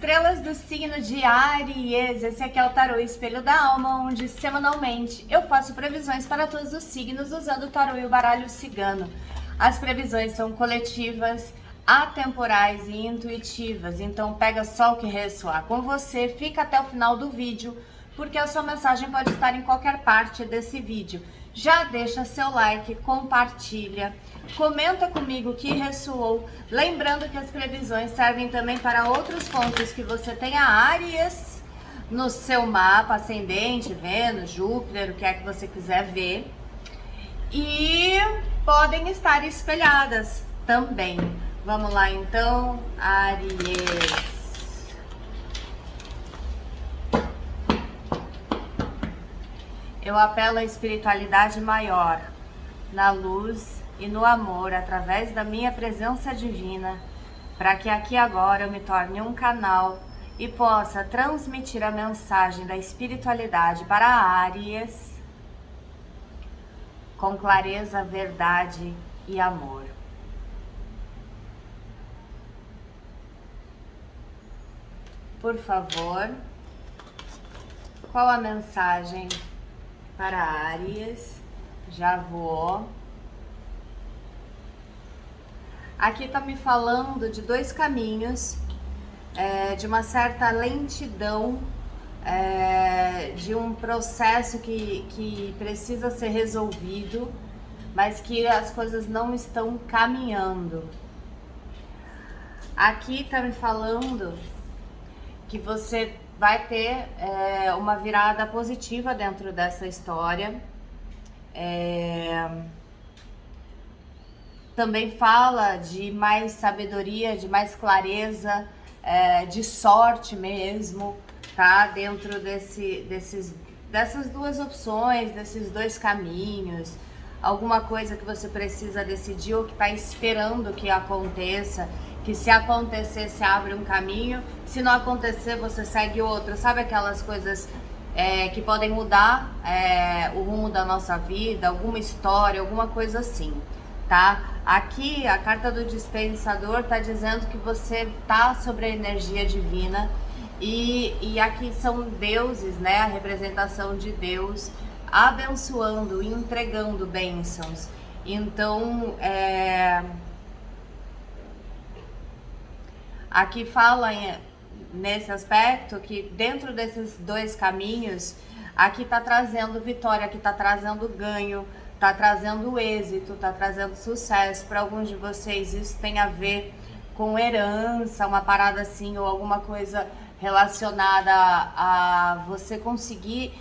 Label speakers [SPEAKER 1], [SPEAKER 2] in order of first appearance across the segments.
[SPEAKER 1] Estrelas do signo de Áries, esse aqui é o Tarô Espelho da Alma, onde semanalmente eu faço previsões para todos os signos usando o tarô e o baralho cigano. As previsões são coletivas, atemporais e intuitivas, então pega só o que ressoar com você, fica até o final do vídeo, porque a sua mensagem pode estar em qualquer parte desse vídeo. Já deixa seu like, compartilha, comenta comigo o que ressoou, lembrando que as previsões servem também para outros pontos que você tenha Áries no seu mapa, ascendente, Vênus, Júpiter, o que é que você quiser ver, e podem estar espelhadas também. Vamos lá então, Áries. Eu apelo à espiritualidade maior, na luz e no amor, através da minha presença divina, para que aqui agora eu me torne um canal e possa transmitir a mensagem da espiritualidade para Áries com clareza, verdade e amor. Por favor, qual a mensagem para Áries? Já vou. Aqui tá me falando de dois caminhos, de uma certa lentidão, de um processo que precisa ser resolvido, mas que as coisas não estão caminhando. Aqui tá me falando que você vai ter uma virada positiva dentro dessa história. Também fala de mais sabedoria, de mais clareza, de sorte mesmo, tá? Dentro dessas duas opções, desses dois caminhos. Alguma coisa que você precisa decidir ou que está esperando que aconteça, que se acontecer, se abre um caminho, se não acontecer, você segue outro. Sabe aquelas coisas que podem mudar o rumo da nossa vida, alguma história, alguma coisa assim, tá? Aqui, a carta do dispensador tá dizendo que você tá sobre a energia divina e aqui são deuses, né? A representação de Deus abençoando e entregando bênçãos. Então, aqui fala nesse aspecto que dentro desses dois caminhos, aqui tá trazendo vitória, aqui tá trazendo ganho, tá trazendo êxito, tá trazendo sucesso. Para alguns de vocês isso tem a ver com herança, uma parada assim, ou alguma coisa relacionada a você conseguir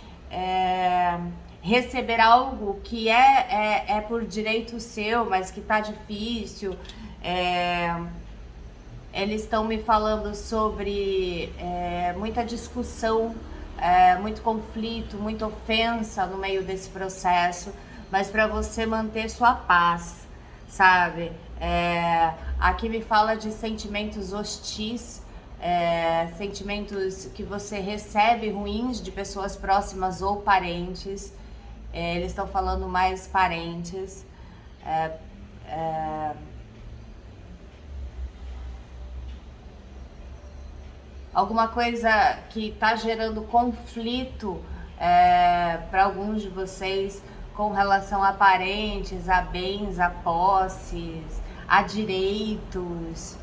[SPEAKER 1] receber algo que é por direito seu, mas que tá difícil. Eles estão me falando sobre muita discussão, muito conflito, muita ofensa no meio desse processo, mas para você manter sua paz, sabe? Aqui me fala de sentimentos hostis, sentimentos que você recebe ruins de pessoas próximas ou parentes. Eles estão falando mais parentes. Alguma coisa que está gerando conflito para alguns de vocês com relação a parentes, a bens, a posses, a direitos.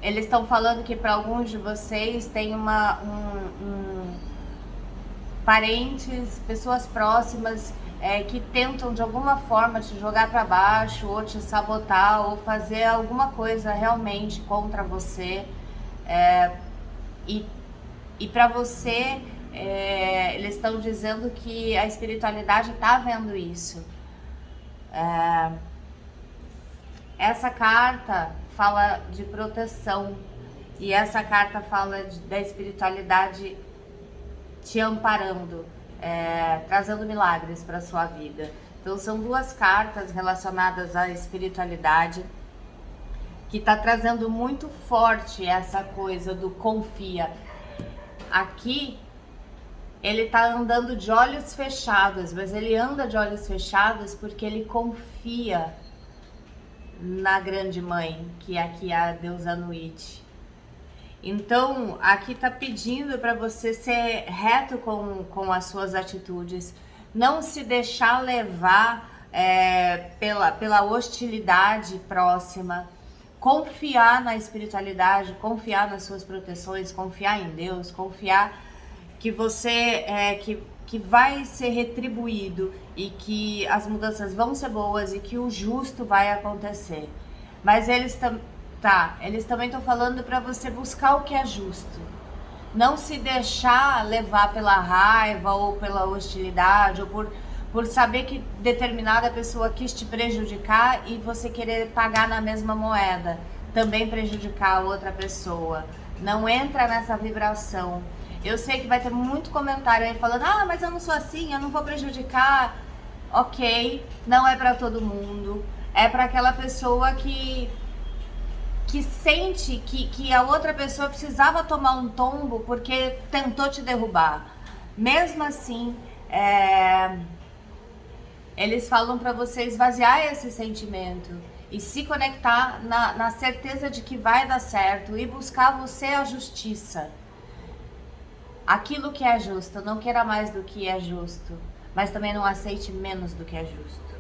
[SPEAKER 1] Eles estão falando que para alguns de vocês tem parentes, pessoas próximas que tentam de alguma forma te jogar para baixo ou te sabotar ou fazer alguma coisa realmente contra você. E para você, eles estão dizendo que a espiritualidade está vendo isso. Essa carta fala de proteção e essa carta fala da espiritualidade te amparando, trazendo milagres para sua vida. Então são duas cartas relacionadas à espiritualidade que está trazendo muito forte essa coisa do confia. Aqui ele está andando de olhos fechados, mas ele anda de olhos fechados porque ele confia na Grande Mãe, que aqui é a deusa Nuit. Então, aqui tá pedindo para você ser reto com as suas atitudes, não se deixar levar pela hostilidade próxima, confiar na espiritualidade, confiar nas suas proteções, confiar em Deus, confiar que você que vai ser retribuído e que as mudanças vão ser boas e que o justo vai acontecer. Mas eles também estão falando para você buscar o que é justo. Não se deixar levar pela raiva ou pela hostilidade ou por saber que determinada pessoa quis te prejudicar e você querer pagar na mesma moeda, também prejudicar a outra pessoa. Não entra nessa vibração. Eu sei que vai ter muito comentário aí falando: ah, mas eu não sou assim, eu não vou prejudicar. Ok, não é para todo mundo. É para aquela pessoa que sente que a outra pessoa precisava tomar um tombo porque tentou te derrubar. Mesmo assim, eles falam para você esvaziar esse sentimento e se conectar na certeza de que vai dar certo e buscar você a justiça. Aquilo que é justo, não queira mais do que é justo, mas também não aceite menos do que é justo.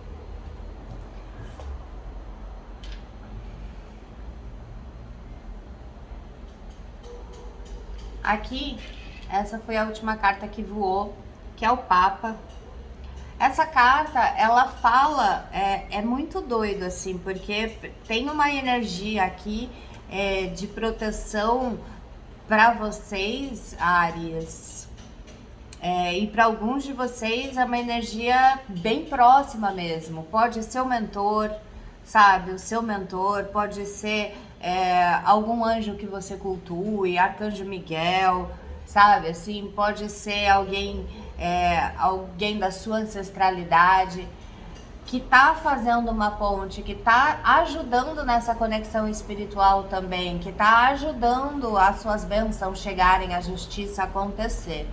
[SPEAKER 1] Aqui, essa foi a última carta que voou, que é o Papa. Essa carta, ela fala, é muito doido assim, porque tem uma energia aqui de proteção para vocês, Áries. E para alguns de vocês é uma energia bem próxima mesmo. Pode ser o mentor, sabe? O seu mentor, pode ser algum anjo que você cultue, Arcanjo Miguel, sabe? Assim, pode ser alguém da sua ancestralidade que tá fazendo uma ponte, que tá ajudando nessa conexão espiritual também, que tá ajudando as suas bênçãos chegarem, a justiça acontecer.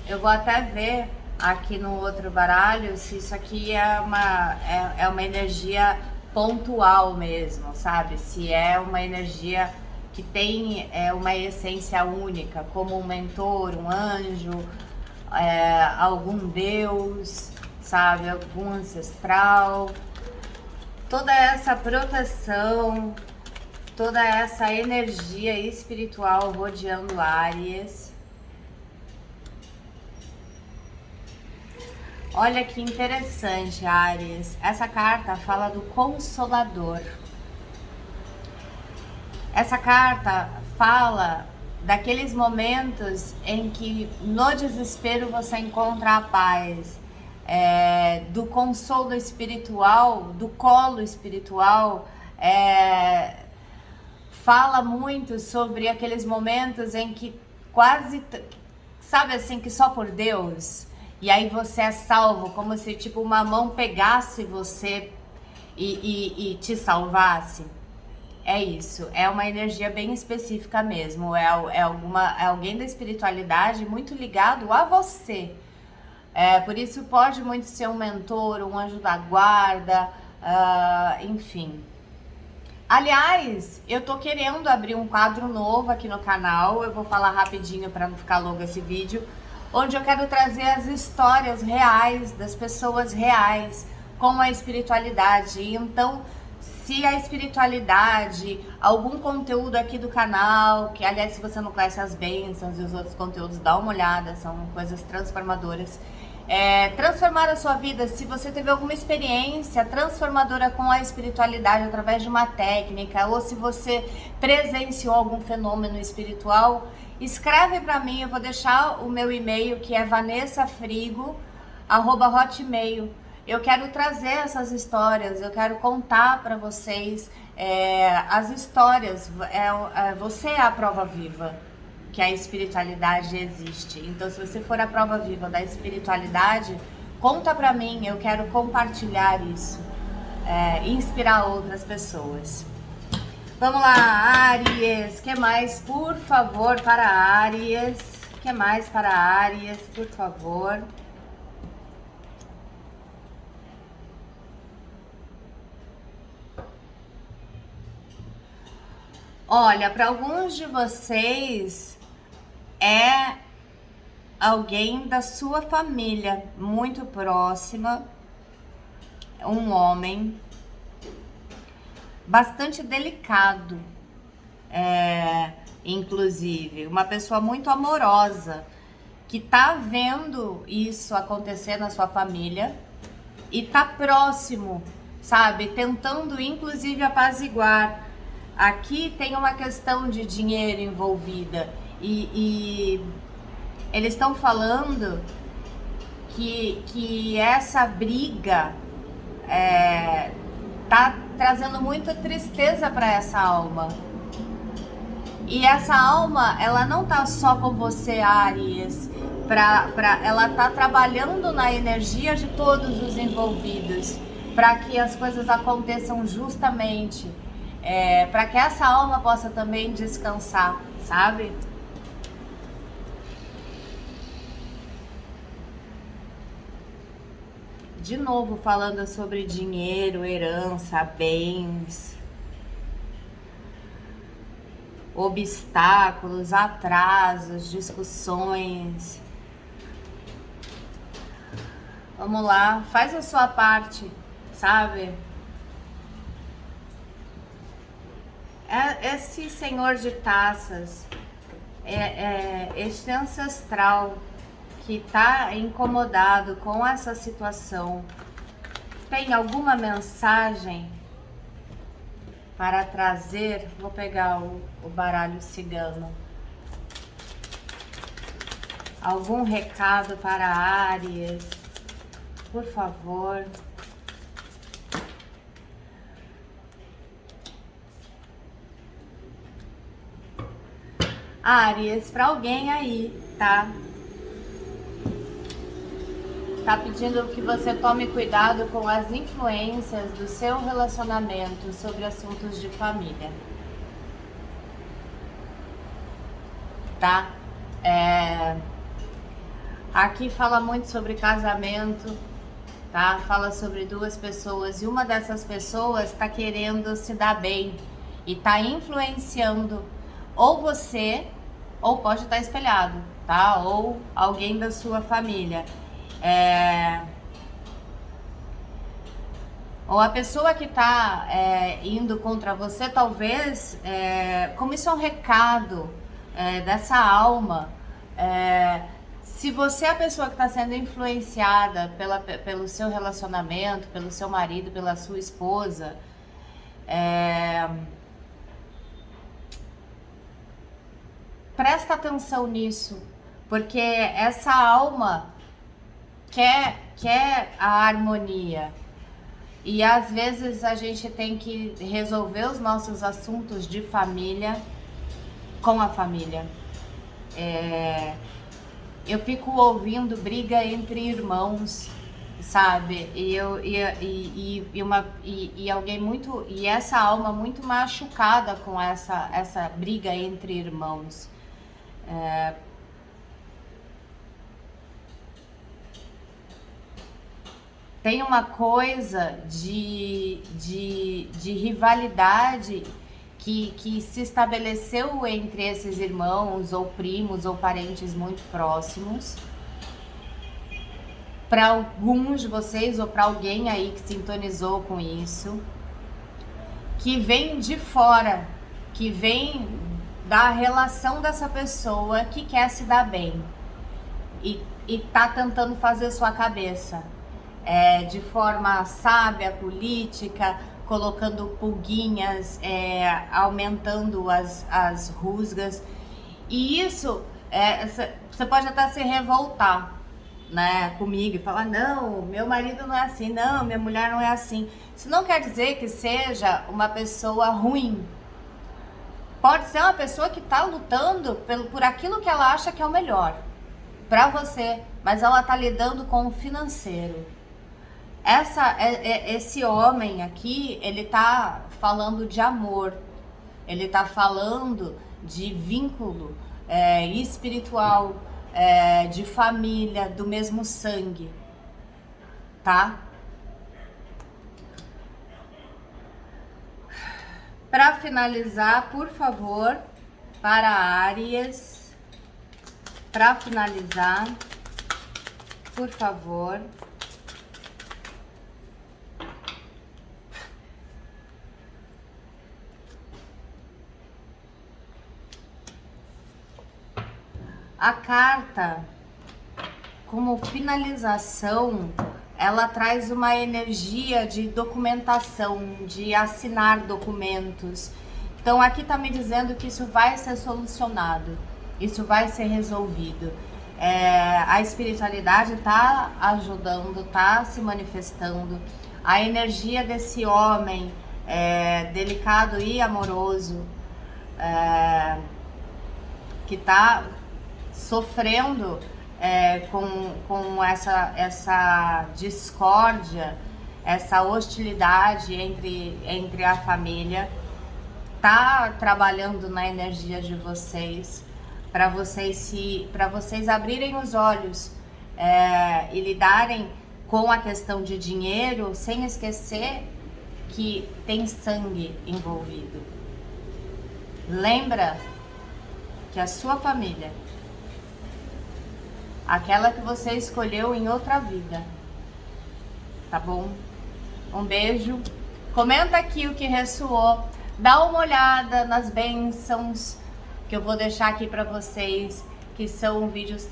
[SPEAKER 1] Eu vou até ver aqui no outro baralho se isso aqui é uma energia pontual mesmo, sabe? Se é uma energia que tem uma essência única, como um mentor, um anjo, algum deus, sabe? Algum ancestral. Toda essa proteção, toda essa energia espiritual rodeando Áries. Olha que interessante, Áries. Essa carta fala do Consolador. Essa carta fala daqueles momentos em que no desespero você encontra a paz, do consolo espiritual, do colo espiritual. Fala muito sobre aqueles momentos em que quase, sabe assim, que só por Deus... E aí você é salvo, como se tipo uma mão pegasse você e te salvasse. É isso, é uma energia bem específica mesmo, é alguém da espiritualidade muito ligado a você. Por isso pode muito ser um mentor, um anjo da guarda, enfim. Aliás, eu tô querendo abrir um quadro novo aqui no canal, eu vou falar rapidinho para não ficar longo esse vídeo, onde eu quero trazer as histórias reais das pessoas reais com a espiritualidade. Então, se a espiritualidade, algum conteúdo aqui do canal, que aliás, se você não conhece as bênçãos e os outros conteúdos, dá uma olhada, são coisas transformadoras. Transformar a sua vida, se você teve alguma experiência transformadora com a espiritualidade através de uma técnica, ou se você presenciou algum fenômeno espiritual, escreve para mim, eu vou deixar o meu e-mail, que é vanessafrigo@hotmail. Eu quero trazer essas histórias, eu quero contar para vocês as histórias. Você é a prova viva que a espiritualidade existe. Então, se você for a prova viva da espiritualidade, conta para mim, eu quero compartilhar isso, inspirar outras pessoas. Vamos lá, Áries, que mais, por favor, para Áries? Que mais para Áries, por favor? Olha, para alguns de vocês é alguém da sua família muito próxima, um homem bastante delicado, inclusive, uma pessoa muito amorosa que tá vendo isso acontecer na sua família e tá próximo, sabe? Tentando inclusive apaziguar. Aqui tem uma questão de dinheiro envolvida e eles estão falando que essa briga tá trazendo muita tristeza para essa alma. E essa alma, ela não tá só com você, Áries, ela tá trabalhando na energia de todos os envolvidos, para que as coisas aconteçam justamente, para que essa alma possa também descansar, sabe? De novo falando sobre dinheiro, herança, bens, obstáculos, atrasos, discussões. Vamos lá, faz a sua parte, sabe? Esse senhor de taças, este ancestral que tá incomodado com essa situação, tem alguma mensagem para trazer? Vou pegar o baralho cigano. Algum recado para Áries, por favor? Áries, para alguém aí, tá? Tá pedindo que você tome cuidado com as influências do seu relacionamento sobre assuntos de família. Tá? Aqui fala muito sobre casamento, tá? Fala sobre duas pessoas e uma dessas pessoas tá querendo se dar bem e tá influenciando ou você, ou pode estar espelhado, tá? Ou alguém da sua família. Ou a pessoa que tá indo contra você, talvez, como isso é um recado dessa alma, se você é a pessoa que está sendo influenciada pelo seu relacionamento, pelo seu marido, pela sua esposa, presta atenção nisso, porque essa alma quer a harmonia. E às vezes a gente tem que resolver os nossos assuntos de família com a família. Eu fico ouvindo briga entre irmãos, sabe? E alguém muito, e essa alma muito machucada com essa briga entre irmãos. Tem uma coisa de rivalidade que se estabeleceu entre esses irmãos, ou primos, ou parentes muito próximos. Para alguns de vocês, ou para alguém aí que sintonizou com isso, que vem de fora, que vem da relação dessa pessoa que quer se dar bem e tá tentando fazer sua cabeça. De forma sábia, política, colocando pulguinhas, aumentando as rusgas. E isso, você pode até se revoltar, né, comigo e falar: não, meu marido não é assim, não, minha mulher não é assim. Isso não quer dizer que seja uma pessoa ruim. Pode ser uma pessoa que está lutando por aquilo que ela acha que é o melhor para você, mas ela está lidando com o financeiro. Esse homem aqui, ele tá falando de amor, ele tá falando de vínculo espiritual, de família, do mesmo sangue, tá? Para finalizar, por favor, para Áries, para finalizar, por favor, a carta como finalização, ela traz uma energia de documentação, de assinar documentos. Então aqui tá me dizendo que isso vai ser solucionado, isso vai ser resolvido. A espiritualidade tá ajudando, tá se manifestando. A energia desse homem delicado e amoroso, que tá sofrendo com essa discórdia, essa hostilidade entre a família, tá trabalhando na energia de vocês, para vocês abrirem os olhos e lidarem com a questão de dinheiro, sem esquecer que tem sangue envolvido. Lembra que a sua família, aquela que você escolheu em outra vida, tá bom? Um beijo. Comenta aqui o que ressoou. Dá uma olhada nas bênçãos que eu vou deixar aqui para vocês, que são vídeos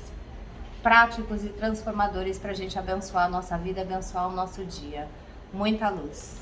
[SPEAKER 1] práticos e transformadores para a gente abençoar a nossa vida, abençoar o nosso dia. Muita luz.